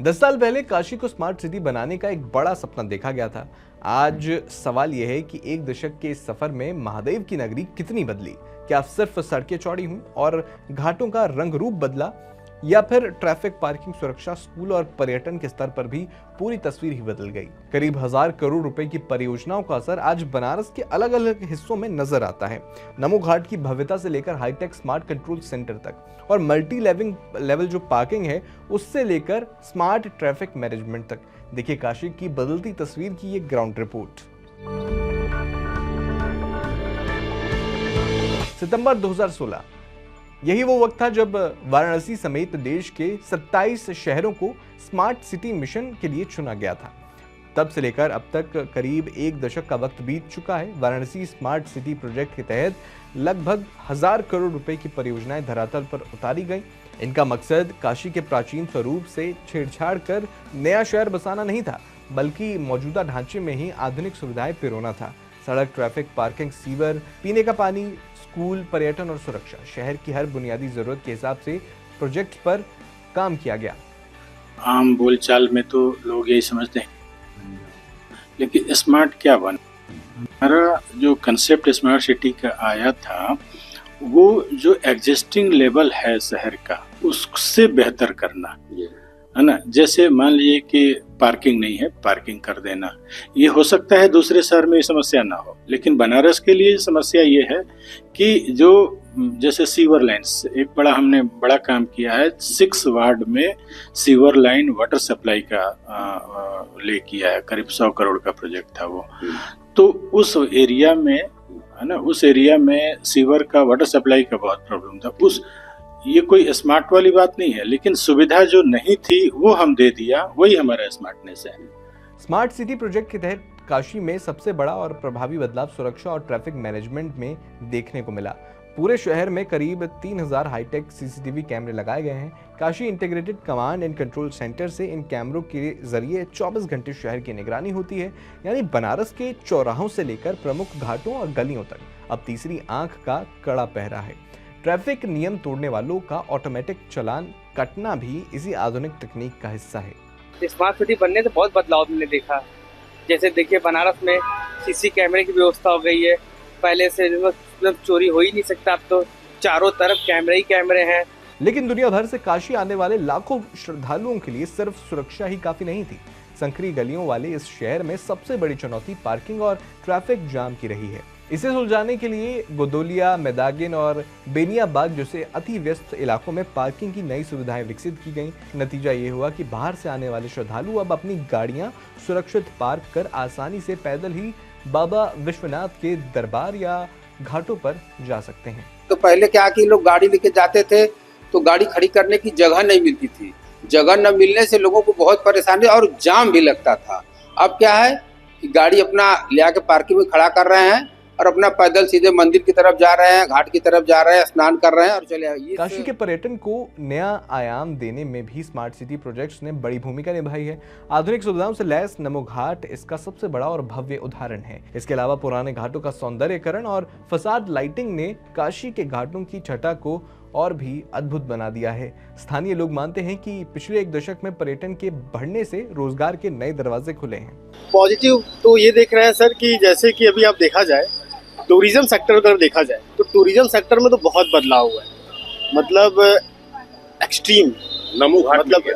10 साल पहले काशी को स्मार्ट सिटी बनाने का एक बड़ा सपना देखा गया था। आज सवाल यह है कि एक दशक के इस सफर में महादेव की नगरी कितनी बदली। क्या सिर्फ सड़कें चौड़ी हुई और घाटों का रंग रूप बदला, या फिर ट्रैफिक, पार्किंग, सुरक्षा, स्कूल और पर्यटन के स्तर पर भी पूरी तस्वीर ही बदल गई। करीब 1000 करोड़ रुपए की परियोजनाओं का असर आज बनारस के अलग अलग हिस्सों में नजर आता है। नमो घाट की भव्यता से लेकर हाईटेक स्मार्ट कंट्रोल सेंटर तक और मल्टी लेवल जो पार्किंग है उससे लेकर स्मार्ट ट्रैफिक मैनेजमेंट तक। देखिए काशी की बदलती तस्वीर की ये ग्राउंड रिपोर्ट। सितंबर 2016 यही वो वक्त था जब वाराणसी समेत देश के 27 शहरों को स्मार्ट सिटी मिशन के लिए चुना गया था। तब से लेकर अब तक करीब एक दशक का वक्त बीत चुका है। वाराणसी स्मार्ट सिटी प्रोजेक्ट के तहत लगभग 1000 करोड़ रुपए की परियोजनाएं धरातल पर उतारी गईं। इनका मकसद काशी के प्राचीन स्वरूप से छेड़छाड़ कर नया शहर बसाना नहीं था, बल्कि मौजूदा ढांचे में ही आधुनिक सुविधाएं पिरोना था। सड़क, ट्रैफिक, पार्किंग, सीवर, पीने का पानी, स्कूल, पर्यटन और सुरक्षा, शहर की हर बुनियादी जरूरत के हिसाब से प्रोजेक्ट पर काम किया गया। आम बोलचाल में तो लोग यही समझते हैं, लेकिन स्मार्ट क्या बना? हमारा जो कंसेप्ट स्मार्ट सिटी का आया था वो जो एग्जिस्टिंग लेवल है शहर का उससे बेहतर करना है ना। जैसे मान लीजिए कि पार्किंग नहीं है, पार्किंग कर देना। ये हो सकता है दूसरे शहर में ये समस्या ना हो, लेकिन बनारस के लिए समस्या ये है कि जो जैसे सीवर लाइन्स, एक हमने बड़ा काम किया है। 6 वार्ड में सीवर लाइन वाटर सप्लाई का ले किया है। करीब 100 करोड़ का प्रोजेक्ट था वो। तो उस एरिया में है ना, उस एरिया में सीवर का, वाटर सप्लाई का बहुत प्रॉब्लम था। ये कोई स्मार्ट वाली बात नहीं है, लेकिन सुविधा जो नहीं थी वो हम दे दिया, वही हमारा स्मार्टनेस है। स्मार्ट सिटी प्रोजेक्ट के तहत काशी में सबसे बड़ा और प्रभावी बदलाव सुरक्षा और ट्रैफिक मैनेजमेंट में देखने को मिला। पूरे शहर में करीब 3000 हाईटेक सीसीटीवी कैमरे लगाए गए हैं। Kashi integrated command and control centre से इन कैमरों के जरिए 24 घंटे शहर की निगरानी होती है। यानी बनारस के चौराहों से लेकर प्रमुख घाटों और गलियों तक अब तीसरी आंख का कड़ा पहरा है। ट्रैफिक नियम तोड़ने वालों का ऑटोमेटिक चालान कटना भी इसी आधुनिक तकनीक का हिस्सा है। स्मार्ट सिटी बनने से बहुत बदलाव हमने देखा। जैसे देखिए बनारस में सीसी कैमरे की व्यवस्था हो गई है। पहले से मतलब चोरी हो ही नहीं सकता, अब तो चारों तरफ कैमरे ही कैमरे हैं। लेकिन दुनिया भर से काशी आने वाले लाखों श्रद्धालुओं के लिए सिर्फ सुरक्षा ही काफी नहीं थी। संकरी गलियों वाले इस शहर में सबसे बड़ी चुनौती पार्किंग और ट्रैफिक जाम की रही है। इसे सुलझाने के लिए गोदोलिया, मेदागिन और बेनियाबाग जैसे अति व्यस्त इलाकों में पार्किंग की नई सुविधाएं विकसित की गईं। नतीजा ये हुआ कि बाहर से आने वाले श्रद्धालु अब अपनी गाड़ियां सुरक्षित पार्क कर आसानी से पैदल ही बाबा विश्वनाथ के दरबार या घाटों पर जा सकते हैं। तो पहले क्या कि लोग गाड़ी लेके जाते थे तो गाड़ी खड़ी करने की जगह नहीं मिलती थी। जगह न मिलने से लोगों को बहुत परेशानी और जाम भी लगता था। अब क्या है कि गाड़ी अपना ले आके पार्किंग में खड़ा कर रहे हैं और अपना पैदल सीधे मंदिर की तरफ जा रहे हैं, घाट की तरफ जा रहे हैं, स्नान कर रहे हैं और चले आए। काशी के पर्यटन को नया आयाम देने में भी स्मार्ट सिटी प्रोजेक्ट्स ने बड़ी भूमिका निभाई है। आधुनिक सुविधाओं से लैस नमो घाट इसका सबसे बड़ा और भव्य उदाहरण है। इसके अलावा पुराने घाटों का सौंदर्यीकरण और फसाद लाइटिंग ने काशी के घाटों की छटा को और भी अद्भुत बना दिया है। स्थानीय लोग मानते हैं कि पिछले एक दशक में पर्यटन के बढ़ने से रोजगार के नए दरवाजे खुले हैं। पॉजिटिव तो ये देख रहे हैं सर कि जैसे कि अभी आप देखा जाए टूरिज्म सेक्टर अगर देखा जाए तो टूरिज्म सेक्टर में तो बहुत बदलाव हुआ है। मतलब एक्सट्रीम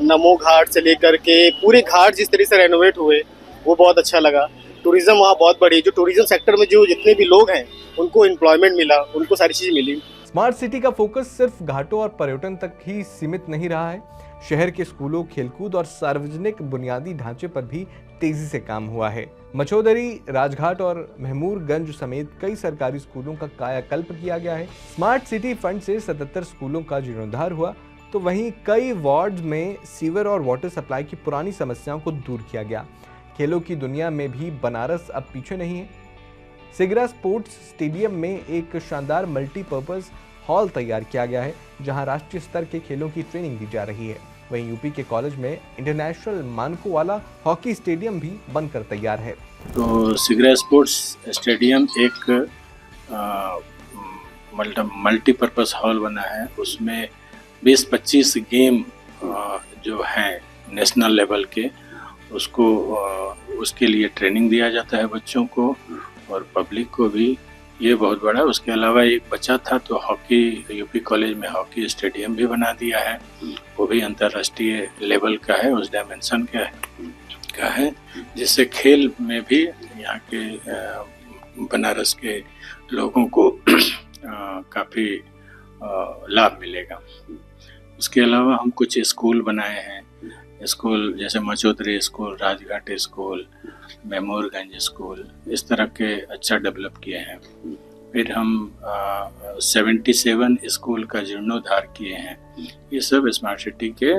नमो घाट से लेकर के पूरे घाट जिस तरह से रेनोवेट हुए वो बहुत अच्छा लगा। टूरिज्म वहाँ बहुत बढ़ी। जो टूरिज्म सेक्टर में जो जितने भी लोग हैं उनको एम्प्लॉयमेंट मिला, उनको सारी चीज़ें मिली। स्मार्ट सिटी का फोकस सिर्फ घाटों और पर्यटन तक ही सीमित नहीं रहा है। शहर के स्कूलों, खेलकूद और सार्वजनिक बुनियादी ढांचे पर भी तेजी से काम हुआ है। मछोदरी, राजघाट और महमूरगंज समेत कई सरकारी स्कूलों का कायाकल्प किया गया है। स्मार्ट सिटी फंड से 77 स्कूलों का जीर्णोद्धार हुआ, तो वहीं कई वार्ड्स में सीवर और वाटर सप्लाई की पुरानी समस्याओं को दूर किया गया। खेलों की दुनिया में भी बनारस अब पीछे नहीं है। सिगरा स्पोर्ट्स स्टेडियम में एक शानदार मल्टीपर्पज हॉल तैयार किया गया है, जहां राष्ट्रीय स्तर के खेलों की ट्रेनिंग दी जा रही है। वहीं यूपी के कॉलेज में इंटरनेशनल मानकों वाला हॉकी स्टेडियम भी बनकर तैयार है। तो सिगरा स्पोर्ट्स स्टेडियम एक मल्टीपर्पज हॉल बना है। उसमें 20-25 गेम जो हैं नेशनल लेवल के, उसको उसके लिए ट्रेनिंग दिया जाता है बच्चों को और पब्लिक को भी। ये बहुत बड़ा। उसके अलावा एक बच्चा था तो हॉकी, यूपी कॉलेज में हॉकी स्टेडियम भी बना दिया है, वो भी अंतर्राष्ट्रीय लेवल का है, उस डायमेंशन का है, जिससे खेल में भी यहाँ के बनारस के लोगों को काफ़ी लाभ मिलेगा। उसके अलावा हम कुछ स्कूल बनाए हैं, स्कूल जैसे मचौधरी स्कूल, राजघाट स्कूल, मेमोरगंज स्कूल, इस तरह के अच्छा डेवलप किए हैं। फिर हम 77 स्कूल का जीर्णोद्धार किए हैं। ये सब स्मार्ट सिटी के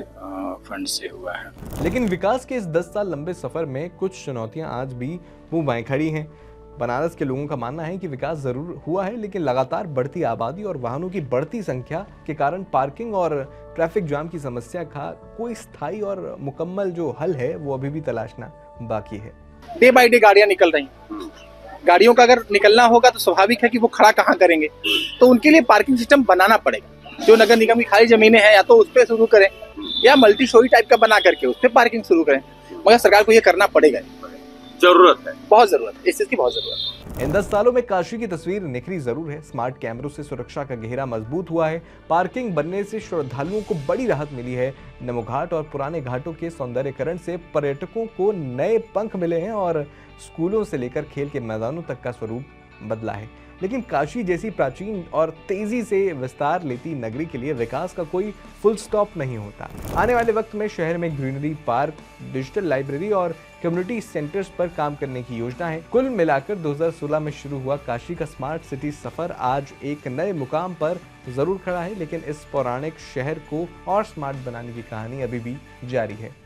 फंड से हुआ है। लेकिन विकास के इस 10 साल लंबे सफर में कुछ चुनौतियां आज भी मुंह बाएं खड़ी हैं। बनारस के लोगों का मानना है कि विकास जरूर हुआ है, लेकिन लगातार बढ़ती आबादी और वाहनों की बढ़ती संख्या के कारण पार्किंग और ट्रैफिक जाम की समस्या का कोई स्थायी और मुकम्मल जो हल है वो अभी भी तलाशना बाकी है। डे बाय डे गाड़ियां निकल रही हैं। गाड़ियों का अगर निकलना होगा तो स्वाभाविक है कि वो खड़ा कहाँ करेंगे, तो उनके लिए पार्किंग सिस्टम बनाना पड़ेगा। जो नगर निगम की खाली जमीनें हैं या तो उस पर शुरू करें या मल्टी स्टोरी टाइप का बना करके उस पर पार्किंग शुरू करें, मगर सरकार को ये करना पड़ेगा। जरूरत है, बहुत जरूरत है, इस चीज की बहुत जरूरत है। इन 10 सालों में काशी की तस्वीर निखरी जरूर है। स्मार्ट कैमरों से सुरक्षा का घेरा मजबूत हुआ है, पार्किंग बनने से श्रद्धालुओं को बड़ी राहत मिली है, नमो घाट और पुराने घाटों के सौंदर्यीकरण से पर्यटकों को नए पंख मिले हैं और स्कूलों से लेकर खेल के मैदानों तक का स्वरूप बदला है। लेकिन काशी जैसी प्राचीन और तेजी से विस्तार लेती नगरी के लिए विकास का कोई फुल स्टॉप नहीं होता। आने वाले वक्त में शहर में ग्रीनरी पार्क, डिजिटल लाइब्रेरी और कम्युनिटी सेंटर्स पर काम करने की योजना है। कुल मिलाकर 2016 में शुरू हुआ काशी का स्मार्ट सिटी सफर आज एक नए मुकाम पर जरूर खड़ा है, लेकिन इस पौराणिक शहर को और स्मार्ट बनाने की कहानी अभी भी जारी है।